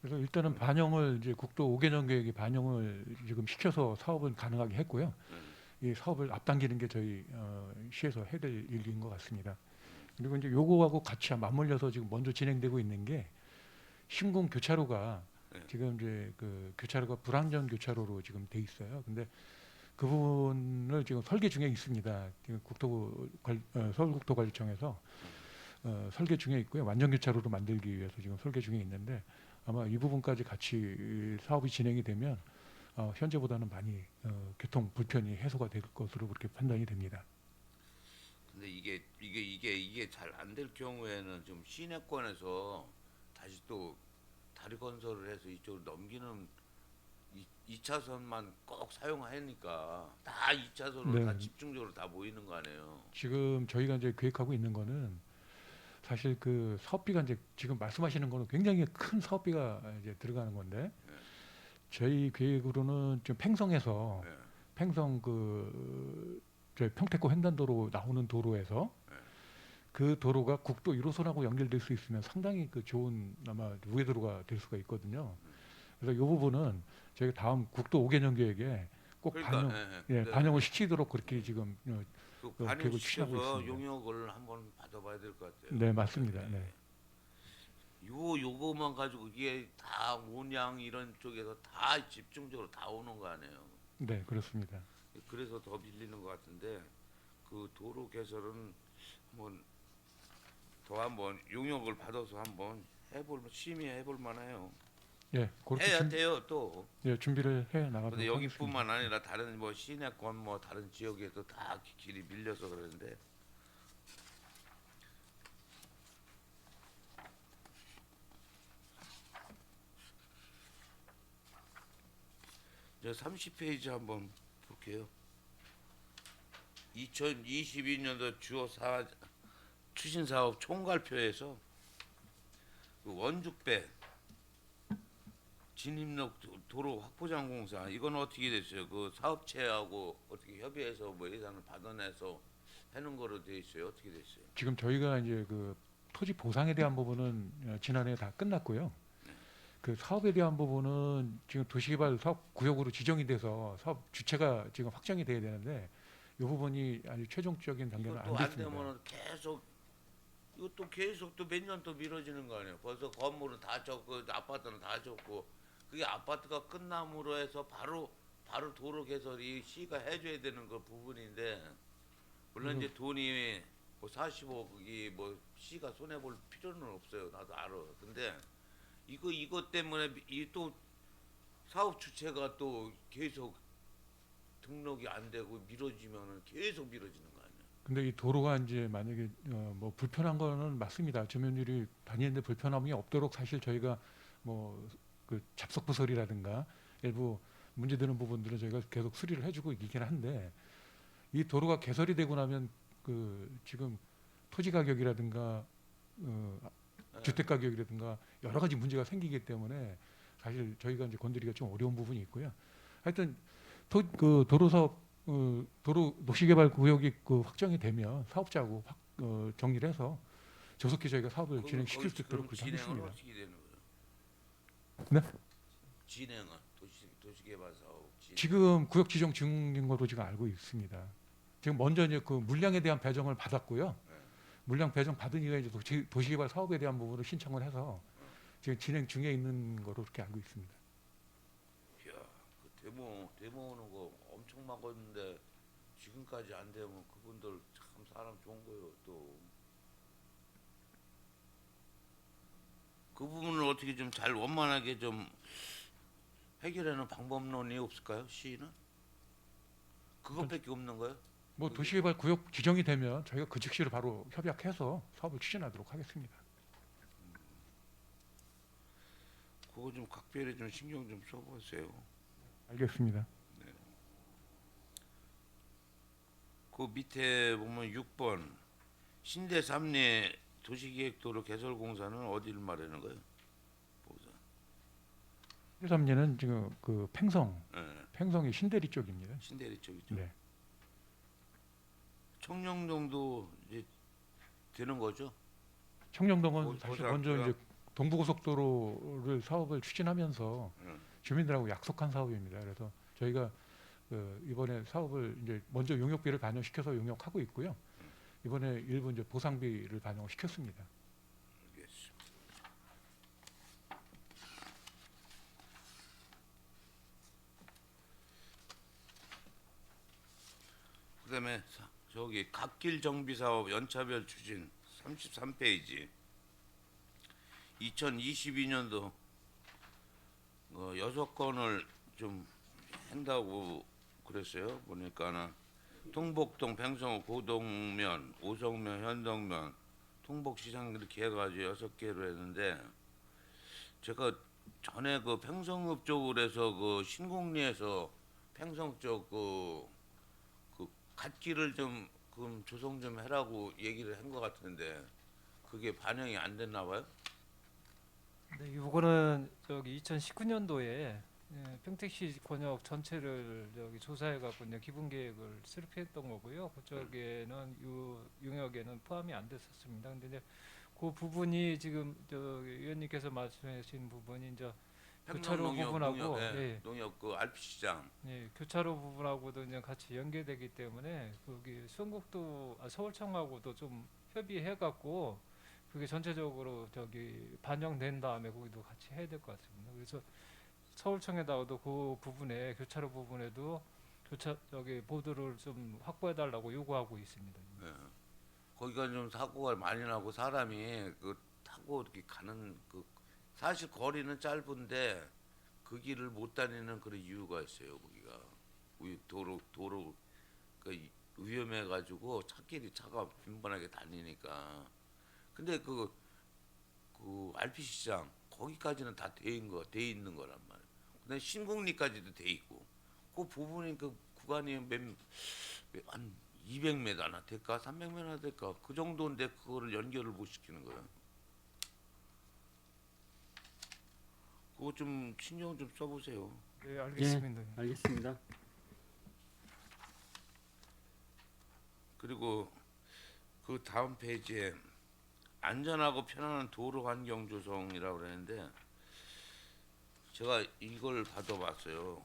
그래서 일단은 반영을 이제 국도 5개년 계획에 반영을 지금 시켜서 사업은 가능하게 했고요. 이 사업을 앞당기는 게 저희 시에서 해야 될 일인 것 같습니다. 그리고 이제 요거하고 같이 맞물려서 지금 먼저 진행되고 있는 게 신궁 교차로가 지금 이제 그 교차로가 불안전 교차로로 지금 돼 있어요. 근데 그 부분을 지금 설계 중에 있습니다. 지금 서울국토관리청에서 설계 중에 있고요. 완전 교차로로 만들기 위해서 지금 설계 중에 있는데 아마 이 부분까지 같이 사업이 진행이 되면 현재보다는 많이 교통 불편이 해소가 될 것으로 그렇게 판단이 됩니다. 근데 이게 잘 안 될 경우에는 좀 시내권에서 다시 또 다리 건설을 해서 이쪽으로 넘기는 2차선만 꼭 사용하니까 다 2차선으로 네. 다 집중적으로 다 모이는 거 아니에요. 지금 저희가 이제 계획하고 있는 거는 사실 그 사업비가 이제 지금 말씀하시는 거는 굉장히 큰 사업비가 이제 들어가는 건데 저희 계획으로는 좀 팽성에서 팽성 저희 평택고 횡단도로 나오는 도로에서 그 도로가 국도 1호선하고 연결될 수 있으면 상당히 그 좋은 아마 우회도로가 될 수가 있거든요. 그래서 이 부분은 저희가 다음 국도 5개년 계획에 꼭 반영을 시키도록 그렇게 지금 그 계획을 추진하고 반영시켜서 있습니다. 용역을 한번 받아봐야 될 것 같아요. 네, 맞습니다. 네. 요거만 가지고 이게 다 온양 이런 쪽에서 다 집중적으로 다 오는 거 아니에요. 네, 그렇습니다. 그래서 더 밀리는 것 같은데 그 도로 개설은 한번 용역을 받아서 한번 심의해볼 만해요. 예, 그렇게 해야 돼요 또. 예, 준비를 해 나가도록 근데 하겠습니다. 여기뿐만 아니라 다른 뭐 시내권 뭐 다른 지역에도 다 길이 밀려서 그러는데 저 30페이지 한번 볼게요. 2022년도 주요 추진 사업 총괄표에서 그 원죽배 진입로 도로 확보장 공사 이건 어떻게 됐어요? 그 사업체하고 어떻게 협의해서 뭐 예산을 받아내서 해놓은 거로 돼 있어요? 어떻게 됐어요? 지금 저희가 이제 그 토지 보상에 대한 부분은 지난해 다 끝났고요. 그 사업에 대한 부분은 지금 도시개발 사업 구역으로 지정이 돼서 사업 주체가 지금 확정이 돼야 되는데 이 부분이 아주 최종적인 단계는 안 이것도 안 됐습니다. 되면은 계속 이것도 계속 또 몇 년 또 미뤄지는 거 아니에요? 벌써 건물은 다 졌고 아파트는 다 졌고 그게 아파트가 끝남으로 해서 바로 도로 개설이 시가 해줘야 되는 그 부분인데 물론 이제 돈이 뭐 40억이 뭐 시가 손해 볼 필요는 없어요. 나도 알아. 근데 이거 때문에 이 또 사업 주체가 또 계속 등록이 안 되고 미뤄지면은 계속 미뤄지는 거 아니에요? 근데 이 도로가 이제 만약에 뭐 불편한 거는 맞습니다. 주민들이 다니는데 불편함이 없도록 사실 저희가 뭐 그 잡석 부설이라든가 일부 문제되는 부분들은 저희가 계속 수리를 해주고 있긴 한데 이 도로가 개설이 되고 나면 그 지금 토지 가격이라든가 주택 가격이라든가 여러 가지 문제가 생기기 때문에 사실 저희가 이제 건드리기가 좀 어려운 부분이 있고요. 하여튼 그 도로 사업 도로 도시개발 구역이 그 확정이 되면 사업자하고 정리를 해서 조속히 저희가 사업을 진행시킬 수 있도록 그렇게 진행은 하겠습니다. 어떻게 되는 거예요? 네? 진행은 도시개발 사업 진행. 지금 구역 지정 중인 것으로 지금 알고 있습니다. 지금 먼저 이제 그 물량에 대한 배정을 받았고요. 네. 물량 배정 받은 이후에 이제 도시개발 사업에 대한 부분을 신청을 해서 지금 진행 중에 있는 거로 그렇게 알고 있습니다. 이야, 그 데모 오는 거 엄청 막았는데 지금까지 안 되면 그분들 참 사람 좋은 거예요. 또 그 부분을 어떻게 좀 잘 원만하게 좀 해결하는 방법론이 없을까요? 시는 그것밖에 없는 거예요? 뭐 도시개발 구역 지정이 되면 저희가 그 즉시로 바로 협약해서 사업을 추진하도록 하겠습니다. 그거 좀 각별히 좀 신경 좀 써보세요. 알겠습니다. 그 밑에 보면 6번 신대 3리 도시계획도로 개설공사는 어디를 말하는 거예요? 보자. 1, 3리는 지금 그 예, 팽성이 신대리 쪽입니다. 신대리 쪽이죠. 네. 청량동도 이제 되는 거죠? 청량동은 사실 먼저 고등학교가? 이제 동부고속도로를 사업을 추진하면서 응. 주민들하고 약속한 사업입니다. 그래서 저희가 이번에 사업을 이제 먼저 용역비를 반영시켜서 용역하고 있고요. 이번에 일부 이제 보상비를 반영시켰습니다. 알겠습니다. 그다음에 저기 갓길 정비 사업 연차별 추진 33페이지 2022년도 6건을 좀 한다고 그랬어요. 보니까는 통복동, 팽성호, 고동면, 오성면, 현덕면, 통복시장 이렇게 해가지고 6개로 했는데 제가 전에 그 팽성읍 쪽으로 해서 그 신공리에서 팽성 쪽 그 갓길을 좀 그럼 조성 좀 해라고 얘기를 한 것 같은데 그게 반영이 안 됐나 봐요. 네, 이거는 저기 2019년도에 평택시 권역 전체를 저기 조사해 갖고 이제 기본 계획을 수립했던 거고요. 그쪽에는 용역에는 포함이 안 됐었습니다. 근데 이제 그 부분이 지금 저 의원님께서 말씀하신 부분이 이제 교차로 부분하고 농협 그 알피시장 교차로 부분하고도 이제 같이 연계되기 때문에 거기 수원국도 서울청하고도 좀 협의해 갖고 그게 전체적으로 저기 반영된 다음에 거기도 같이 해야 될 것 같습니다. 그래서 서울청에다가도 그 부분에 교차로 부분에도 저기 보도를 좀 확보해 달라고 요구하고 있습니다. 예. 거기가 좀 사고가 많이 나고 사람이 그 타고 이렇게 가는 그 사실 거리는 짧은데 그 길을 못 다니는 그런 이유가 있어요. 거기가 도로 그 위험해가지고 차가 빈번하게 다니니까. 근데 그 RP 시장 거기까지는 다 돼 있는 거란 말이에요. 근데 신국리까지도 돼 있고 그 부분이 그 구간이 한 200m나 될까 300m나 될까 그 정도인데 그거를 연결을 못 시키는 거예요. 그거 좀 신경 좀 써보세요. 네, 알겠습니다. 알겠습니다. 그리고 그 다음 페이지에 안전하고 편안한 도로 환경 조성이라고 그랬는데 제가 이걸 받아봤어요.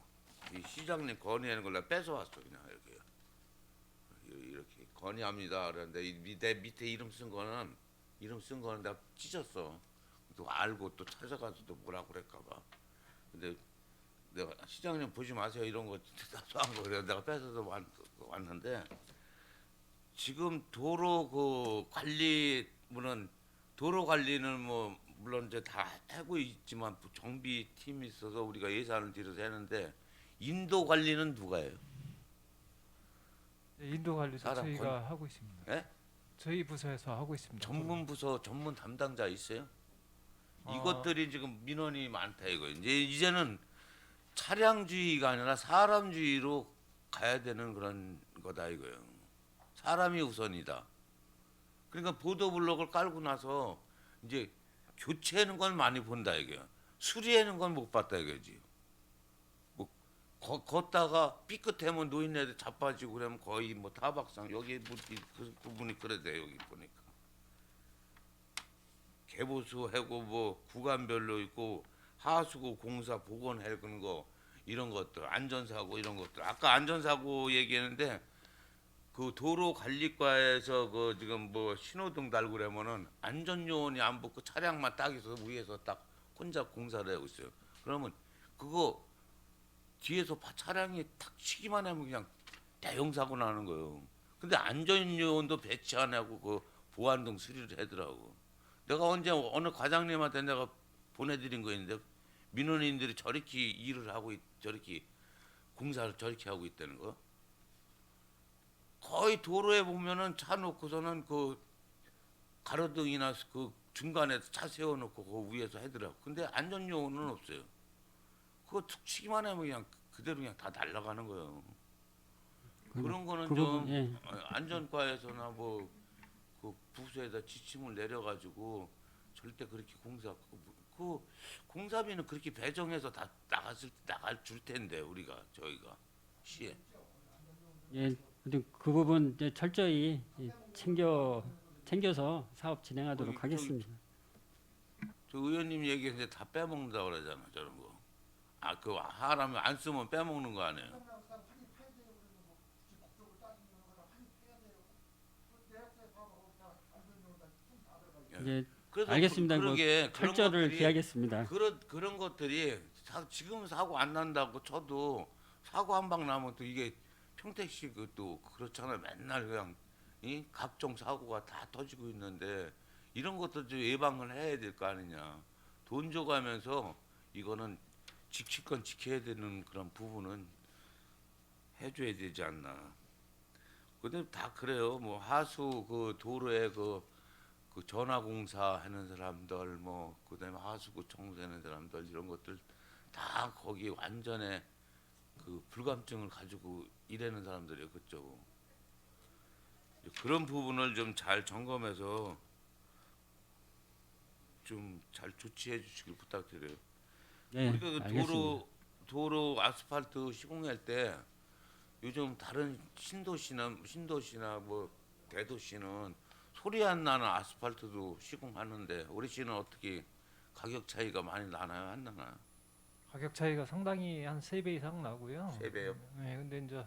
이 시장님 건의하는 걸 내가 뺏어왔어 그냥 이렇게 건의합니다. 그랬는데 내 밑에 이름 쓴 거는 내가 찢었어. 또 알고 또 찾아가서 또 뭐라 그럴까봐. 근데 내가 시장님 보지 마세요 이런 거 한 거 그래 내가 뺏어서 왔는데 지금 도로 그 관리는 도로 관리는 뭐 물론 이제 다 하고 있지만 정비팀이 있어서 우리가 예산을 들여서 하는데 인도 관리는 누가 해요? 네, 인도 관리도 사람 저희가 하고 있습니다. 예? 저희 부서에서 하고 있습니다. 전문 부서 전문 담당자 있어요? 아. 이것들이 지금 민원이 많다 이거. 이제는 차량주의가 아니라 사람주의로 가야 되는 그런 거다 이거예요. 사람이 우선이다. 그러니까 보도블록을 깔고 나서 이제 교체하는 건 많이 본다 이거야. 수리하는 건 못 봤다 이거지. 뭐 걷다가 삐끗하면 노인네들 자빠지고 그러면 거의 뭐 타박상 여기 그 부분이 그래 돼 여기 보니까. 개보수하고 뭐 구간별로 있고 하수구 공사 복원해는 거 이런 것들 안전사고 이런 것들 아까 안전사고 얘기했는데 그 도로관리과에서 그 지금 뭐 신호등 달고 그러면은 안전요원이 안 붙고 차량만 딱 있어서 위에서 딱 혼자 공사를 하고 있어요. 그러면 그거 뒤에서 차량이 탁 치기만 하면 그냥 대형 사고 나는 거예요. 근데 안전요원도 배치 안 하고 그 보안등 수리를 하더라고. 내가 언제 어느 과장님한테 내가 보내드린 거 있는데 민원인들이 저렇게 일을 하고 저렇게 공사를 저렇게 하고 있다는 거. 거의 도로에 보면은 차 놓고서는 그 가로등이나 그 중간에 차 세워놓고 그 위에서 하더라고. 근데 안전요원은 없어요. 그거 툭 치기만 하면 그냥 그대로 그냥 다 날아가는 거예요. 그런 거는 그 좀 부분, 예. 안전과에서나 뭐 그 부서에다 지침을 내려가지고 절대 그렇게 그 공사비는 그렇게 배정해서 다 나갈 줄 텐데 저희가 시에. 예, 그 부분 이제 철저히 챙겨서 사업 진행하도록 저기, 하겠습니다. 저 의원님 얘기했는데 다 빼먹는다 그러잖아 저런 거. 그 하라면 안 쓰면 빼먹는 거 아니에요? 이제 그래서 알겠습니다. 그러게 그런 철저를 것들이- 기하겠습니다. 그런 것들이 지금 사고 안 난다고 쳐도 사고 한 방 나면 또 이게 평택시 그또 그렇잖아요. 맨날 그냥 이 각종 사고가 다 터지고 있는데 이런 것도 좀 예방을 해야 될 거 아니냐. 돈 줘가면서 이거는 지킬 건 지켜야 되는 그런 부분은 해줘야 되지 않나. 근데 다 그래요. 뭐 하수 그 도로에 그 전화공사 하는 사람들 뭐 그다음에 하수구 청소하는 사람들 이런 것들 다 거기 완전히 그 불감증을 가지고 일하는 사람들이에요 그쪽. 그런 부분을 좀 잘 점검해서 좀 잘 조치해 주시길 부탁드려요. 네, 우리가 그 알겠습니다. 도로 아스팔트 시공할 때 요즘 다른 신도시나 뭐 대도시는 소리 안 나는 아스팔트도 시공하는데 우리 시는 어떻게 가격 차이가 많이 나나요? 안 나나요? 가격 차이가 상당히 한 3배 이상 나고요. 3배요? 네, 근데 이제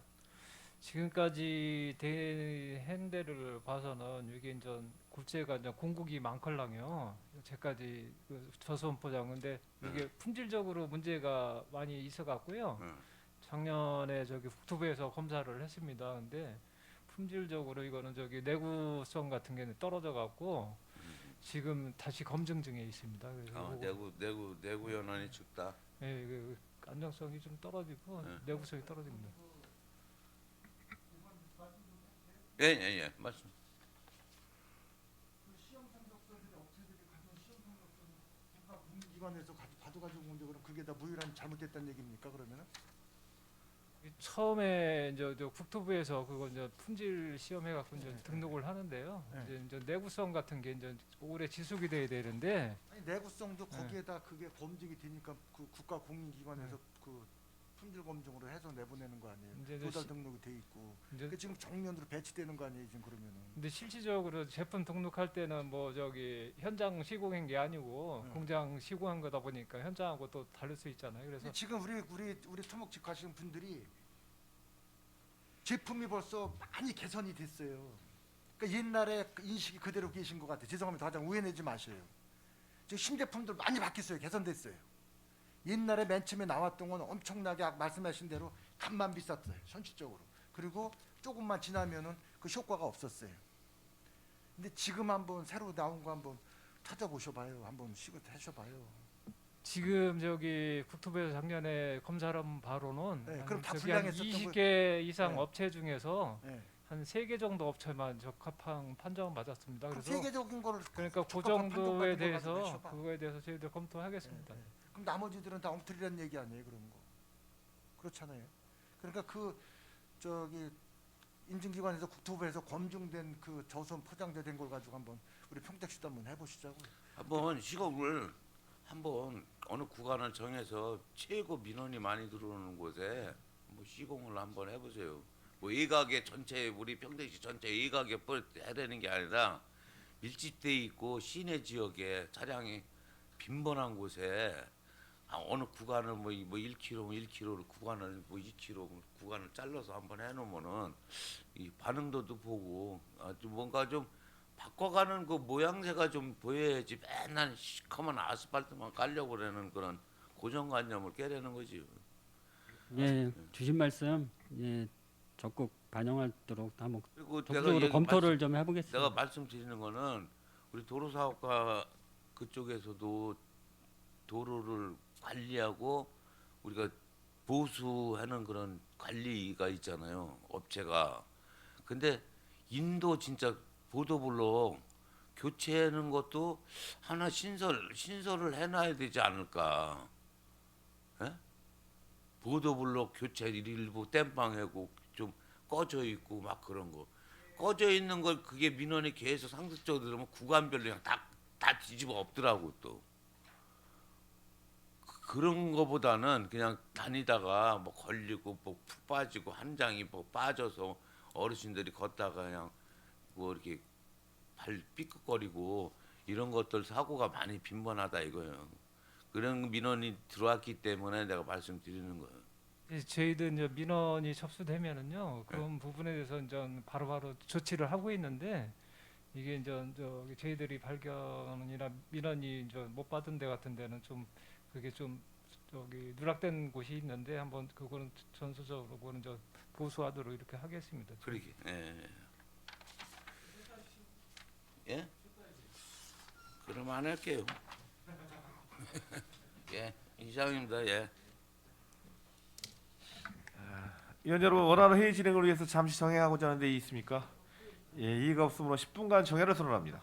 지금까지 대한 데를 봐서는 이게 이제 국제가 이제 공국이 많걸랑요. 제까지 그 저수원포장 근데 이게 품질적으로 문제가 많이 있어 갖고요. 작년에 저기 국토부에서 검사를 했습니다. 근데 품질적으로 이거는 저기 내구성 같은 게 떨어져 갖고 지금 다시 검증 중에 있습니다. 그래서 내구 연원이 춥다. 예, 그 안정성이 좀 떨어지고 네. 내구성이 떨어집니다. 예, 말씀. 시험 성적서들이 업체들이 가져온 시험 성적서는 국가 공기관에서 가져가지고 온데 그럼 그게 다 무효란 잘못됐다는 얘기입니까 그러면은? 처음에 이제 저 국토부에서 그거 이제 품질 시험해 갖고 이제 등록을 하는데요. 네. 이제 내구성 같은 게 이제 오래 지속이 돼야 되는데 아니 내구성도 거기에다 그게 검증이 되니까 그 국가 공인기관에서 그 품질 검증으로 해서 내보내는 거 아니에요? 이제 도달 등록이 돼 있고. 이제 그 지금 정면으로 배치되는 거 아니에요 지금 그러면은? 근데 실질적으로 제품 등록할 때는 뭐 저기 현장 시공한 게 아니고 공장 시공한 거다 보니까 현장하고 또 다를 수 있잖아요. 그래서 근데 지금 우리 토목집 가시는 분들이 제품이 벌써 많이 개선이 됐어요. 그러니까 옛날에 그 인식이 그대로 계신 것 같아요. 죄송합니다. 과장 오해내지 마셔요. 지금 신제품들 많이 바뀌었어요. 개선됐어요. 옛날에 맨 처음에 나왔던 건 엄청나게 아까 말씀하신 대로 값만 비쌌어요. 현실적으로. 그리고 조금만 지나면은 그 효과가 없었어요. 근데 지금 한번 새로 나온 거 한번 찾아보셔봐요. 한번 시도하셔봐요. 지금 저기 국토부에서 작년에 검사한 바로는 네, 한 그럼 다 저기 한 불량했었던 20개 이상 네. 업체 중에서 네. 한 3개 정도 업체만 적합한 판정을 받았습니다. 그럼 그래서 세계적인 거를 그러니까 그 적합한 판정 정도에 받은 걸 대해서 가지고 내셔봐. 그거에 대해서 저희들 검토하겠습니다. 네, 네. 그럼 나머지들은 다 엉터리라는 얘기 아니에요 그런 거? 그렇잖아요. 그러니까 그 저기 인증기관에서 국토부에서 검증된 그 저수원 포장재 된 걸 가지고 한번 우리 평택시도 한번 해보시자고요. 한번 시공을 한번 어느 구간을 정해서 최고 민원이 많이 들어오는 곳에 뭐 시공을 한번 해보세요. 뭐 일가게 전체 우리 평택시 전체 일가게 해야 되는 게 아니라 밀집돼 있고 시내 지역에 차량이 빈번한 곳에 어느 구간을 뭐 1km, 1km를 구간을 뭐 2km 구간을 잘라서 한번 해놓으면은 이 반응도도 보고 아주 뭔가 좀 바꿔가는 그 모양새가 좀 보여야지 맨날 시커먼 아스팔트만 깔려고 그러는 그런 고정관념을 깨려는 거지. 예, 주신 말씀 예, 적극 반영하도록 한번 그리고 적극적으로 검토를 좀 해보겠습니다. 내가 말씀드리는 거는 우리 도로사업과 그쪽에서도 도로를 관리하고 우리가 보수하는 그런 관리가 있잖아요. 업체가. 근데 인도 진짜 보도블록 교체하는 것도 하나 신설을 해놔야 되지 않을까. 예? 보도블록 교체 일부 땜빵하고 좀 꺼져 있고 막 그런 거. 꺼져 있는 걸 그게 민원이 계속 상습적으로 들으면 구간별로 그냥 다 뒤집어 엎더라고 또. 그런 거보다는 그냥 다니다가 뭐 걸리고 뭐 푹 빠지고 한 장이 뭐 빠져서 어르신들이 걷다가 그냥 뭐 이렇게 발 삐끗거리고 이런 것들 사고가 많이 빈번하다 이거예요. 그런 민원이 들어왔기 때문에 내가 말씀드리는 거예요. 저희들 이제 민원이 접수되면은요 그런 부분에 대해서 이제 바로바로 조치를 하고 있는데 이게 이제 저기 저희들이 발견이나 민원이 이제 못 받은 데 같은 데는 좀 그게 좀 저기 누락된 곳이 있는데 한번 그거는 전수적으로 그거는 이제 보수하도록 이렇게 하겠습니다. 그러게. 예. 예? 그럼 안 할게요. 예, 이상입니다. 예. 위원 여러분, 원활한 회의 진행을 위해서 잠시 정회하고자 하는 데 있습니까? 예, 이의가 없으므로 10분간 정회를 선언합니다.